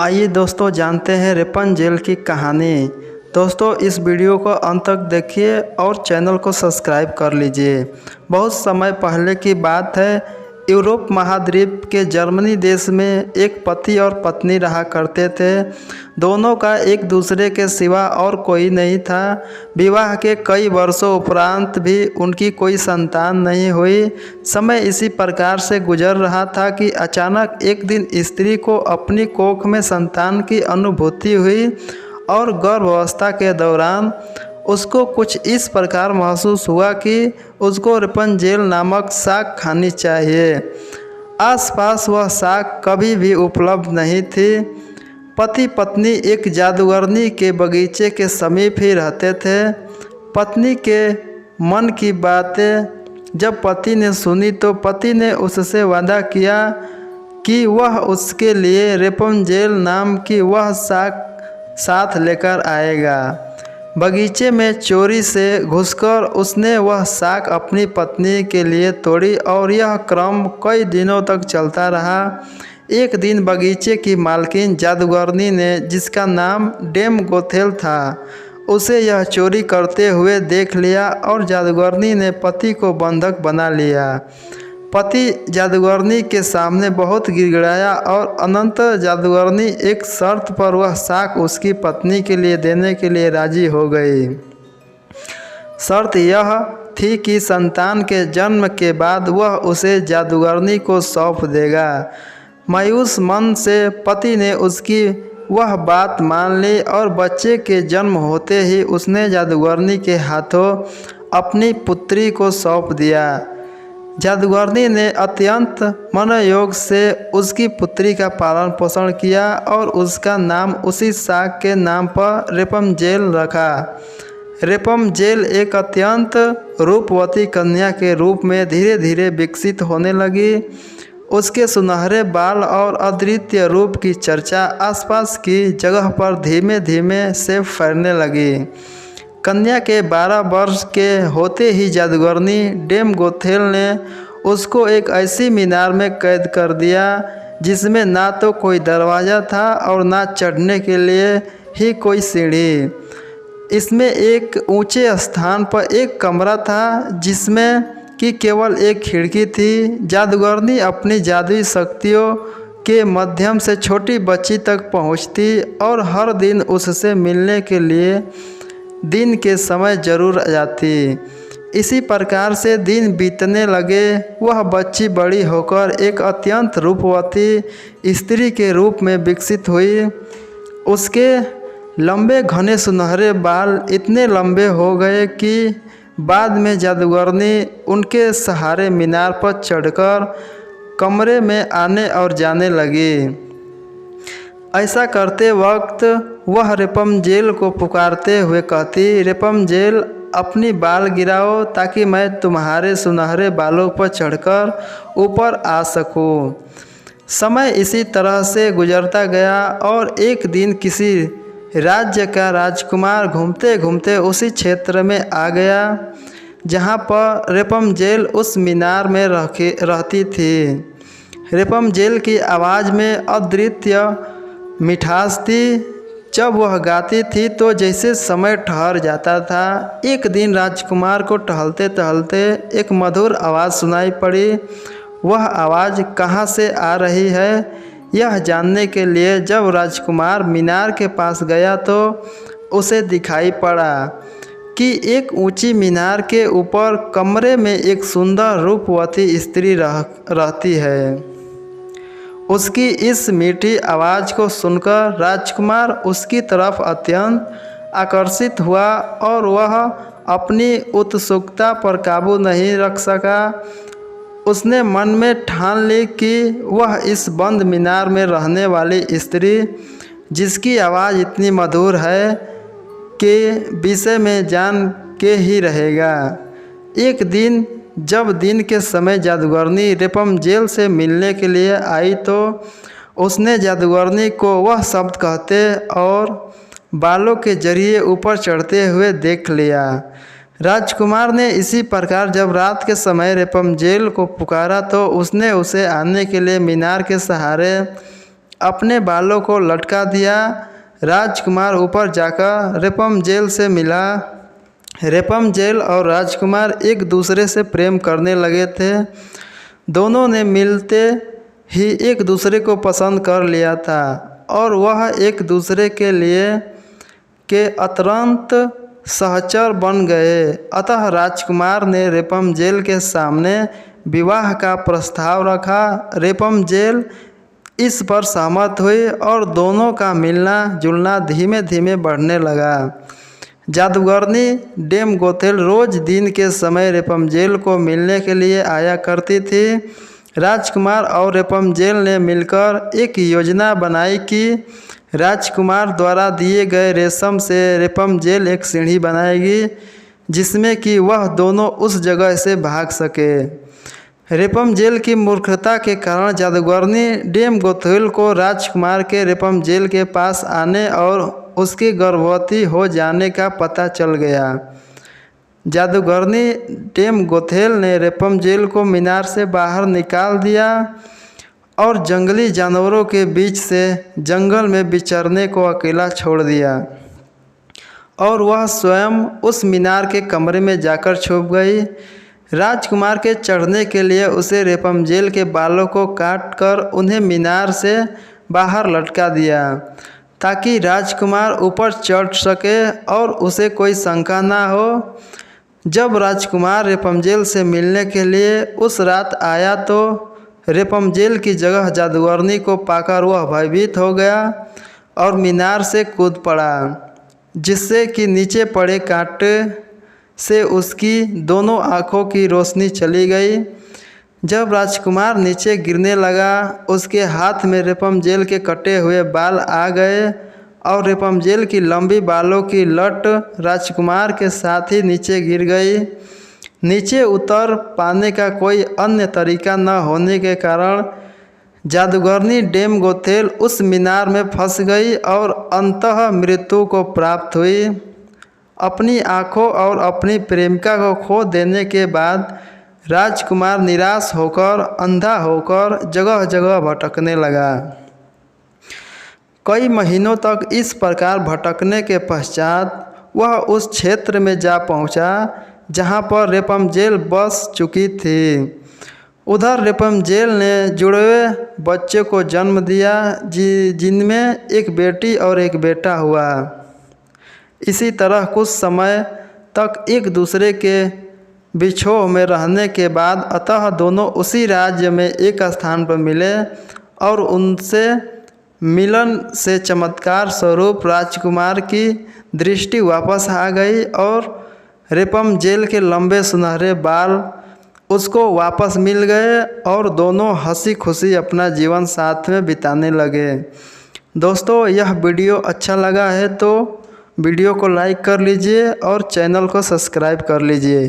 आइए दोस्तों जानते हैं रेपनजेल की कहानी। दोस्तों इस वीडियो को अंत तक देखिए और चैनल को सब्सक्राइब कर लीजिए। बहुत समय पहले की बात है। यूरोप महाद्वीप के जर्मनी देश में एक पति और पत्नी रहा करते थे। दोनों का एक दूसरे के सिवा और कोई नहीं था। विवाह के कई वर्षों उपरांत भी उनकी कोई संतान नहीं हुई। समय इसी प्रकार से गुजर रहा था कि अचानक एक दिन स्त्री को अपनी कोख में संतान की अनुभूति हुई और गर्भावस्था के दौरान उसको कुछ इस प्रकार महसूस हुआ कि उसको रेपनजेल नामक शाक खानी चाहिए। आसपास वह शाक कभी भी उपलब्ध नहीं थी। पति पत्नी एक जादूगरनी के बगीचे के समीप ही रहते थे। पत्नी के मन की बातें जब पति ने सुनी तो पति ने उससे वादा किया कि वह उसके लिए रेपनजेल नाम की वह शाक साथ लेकर आएगा। बगीचे में चोरी से घुसकर उसने वह शाक अपनी पत्नी के लिए तोड़ी और यह क्रम कई दिनों तक चलता रहा। एक दिन बगीचे की मालकिन जादूगरनी ने, जिसका नाम डेम गोथेल था, उसे यह चोरी करते हुए देख लिया और जादूगरनी ने पति को बंधक बना लिया। पति जादूगरनी के सामने बहुत गिड़गिड़ाया और अनंतर जादूगरनी एक शर्त पर वह शाक उसकी पत्नी के लिए देने के लिए राजी हो गई। शर्त यह थी कि संतान के जन्म के बाद वह उसे जादूगरनी को सौंप देगा। मायूस मन से पति ने उसकी वह बात मान ली और बच्चे के जन्म होते ही उसने जादूगरनी के हाथों अपनी पुत्री को सौंप दिया। जादूगरनी ने अत्यंत मनोयोग से उसकी पुत्री का पालन पोषण किया और उसका नाम उसी शाक के नाम पर रेपनजेल रखा। रेपनजेल एक अत्यंत रूपवती कन्या के रूप में धीरे धीरे विकसित होने लगी। उसके सुनहरे बाल और अद्वितीय रूप की चर्चा आसपास की जगह पर धीमे धीमे से फैलने लगी। कन्या के 12 वर्ष के होते ही जादूगरनी डेम गोथेल ने उसको एक ऐसी मीनार में कैद कर दिया जिसमें ना तो कोई दरवाज़ा था और ना चढ़ने के लिए ही कोई सीढ़ी। इसमें एक ऊंचे स्थान पर एक कमरा था जिसमें कि केवल एक खिड़की थी। जादूगरनी अपनी जादुई शक्तियों के माध्यम से छोटी बच्ची तक पहुंचती और हर दिन उससे मिलने के लिए दिन के समय जरूर जाती। इसी प्रकार से दिन बीतने लगे। वह बच्ची बड़ी होकर एक अत्यंत रूपवती स्त्री के रूप में विकसित हुई। उसके लंबे घने सुनहरे बाल इतने लंबे हो गए कि बाद में जादूगरनी उनके सहारे मीनार पर चढ़कर कमरे में आने और जाने लगी। ऐसा करते वक्त वह रेपनजेल को पुकारते हुए कहती, रेपनजेल अपनी बाल गिराओ ताकि मैं तुम्हारे सुनहरे बालों पर चढ़कर ऊपर आ सकूं। समय इसी तरह से गुजरता गया और एक दिन किसी राज्य का राजकुमार घूमते घूमते उसी क्षेत्र में आ गया जहां पर रेपनजेल उस मीनार में रहती थी। रेपनजेल की आवाज़ में अद्वितीय मिठास थी। जब वह गाती थी तो जैसे समय ठहर जाता था। एक दिन राजकुमार को टहलते टहलते एक मधुर आवाज़ सुनाई पड़ी। वह आवाज़ कहाँ से आ रही है यह जानने के लिए जब राजकुमार मीनार के पास गया तो उसे दिखाई पड़ा कि एक ऊंची मीनार के ऊपर कमरे में एक सुंदर रूपवती स्त्री रहती है। उसकी इस मीठी आवाज़ को सुनकर राजकुमार उसकी तरफ अत्यंत आकर्षित हुआ और वह अपनी उत्सुकता पर काबू नहीं रख सका। उसने मन में ठान ली कि वह इस बंद मीनार में रहने वाली स्त्री जिसकी आवाज़ इतनी मधुर है के विषय में जान के ही रहेगा। एक दिन जब दिन के समय जादूगरनी रेपनजेल से मिलने के लिए आई तो उसने जादूगरनी को वह शब्द कहते और बालों के जरिए ऊपर चढ़ते हुए देख लिया। राजकुमार ने इसी प्रकार जब रात के समय रेपनजेल को पुकारा तो उसने उसे आने के लिए मीनार के सहारे अपने बालों को लटका दिया। राजकुमार ऊपर जाकर रेपमजेल से मिला। रेपमजेल और राजकुमार एक दूसरे से प्रेम करने लगे थे। दोनों ने मिलते ही एक दूसरे को पसंद कर लिया था और वह एक दूसरे के लिए के अत्यंत सहचर बन गए। अतः राजकुमार ने रेपमजेल के सामने विवाह का प्रस्ताव रखा। रेपमजेल इस पर सहमत हुई और दोनों का मिलना जुलना धीमे धीमे बढ़ने लगा। जादूगरनी डेम गोथेल रोज दिन के समय रेपमजेल को मिलने के लिए आया करती थी। राजकुमार और रेपमजेल ने मिलकर एक योजना बनाई कि राजकुमार द्वारा दिए गए रेशम से रेपमजेल एक सीढ़ी बनाएगी जिसमें कि वह दोनों उस जगह से भाग सके। रेपमजेल की मूर्खता के कारण जादूगरनी डेम गोथेल को राजकुमार के रेपमजेल के पास आने और उसके गर्भवती हो जाने का पता चल गया। जादूगरनी डेम गोथेल ने रेपमजेल को मीनार से बाहर निकाल दिया और जंगली जानवरों के बीच से जंगल में विचरने को अकेला छोड़ दिया और वह स्वयं उस मीनार के कमरे में जाकर छुप गई। राजकुमार के चढ़ने के लिए उसे रेपमजेल के बालों को काटकर उन्हें मीनार से बाहर लटका दिया ताकि राजकुमार ऊपर चढ़ सके और उसे कोई शंका ना हो। जब राजकुमार रेपमजेल से मिलने के लिए उस रात आया तो रेपमजेल की जगह जादूगरनी को पाकर वह भयभीत हो गया और मीनार से कूद पड़ा, जिससे कि नीचे पड़े कांटे से उसकी दोनों आँखों की रोशनी चली गई। जब राजकुमार नीचे गिरने लगा उसके हाथ में रेपमजेल के कटे हुए बाल आ गए और रेपमजेल की लंबी बालों की लट राजकुमार के साथ ही नीचे गिर गई। नीचे उतर पाने का कोई अन्य तरीका न होने के कारण जादूगरनी डेम गोथेल उस मीनार में फंस गई और अंततः मृत्यु को प्राप्त हुई। अपनी आँखों और अपनी प्रेमिका को खो देने के बाद राजकुमार निराश होकर अंधा होकर जगह जगह भटकने लगा। कई महीनों तक इस प्रकार भटकने के पश्चात वह उस क्षेत्र में जा पहुंचा जहां पर रेपमजेल बस चुकी थी। उधर रेपमजेल ने जुड़वे बच्चे को जन्म दिया जिनमें एक बेटी और एक बेटा हुआ। इसी तरह कुछ समय तक एक दूसरे के बिछोह में रहने के बाद अतः दोनों उसी राज्य में एक स्थान पर मिले और उनसे मिलन से चमत्कार स्वरूप राजकुमार की दृष्टि वापस आ गई और रेपमजेल के लंबे सुनहरे बाल उसको वापस मिल गए और दोनों हंसी खुशी अपना जीवन साथ में बिताने लगे। दोस्तों, यह वीडियो अच्छा लगा है तो वीडियो को लाइक कर लीजिए और चैनल को सब्सक्राइब कर लीजिए।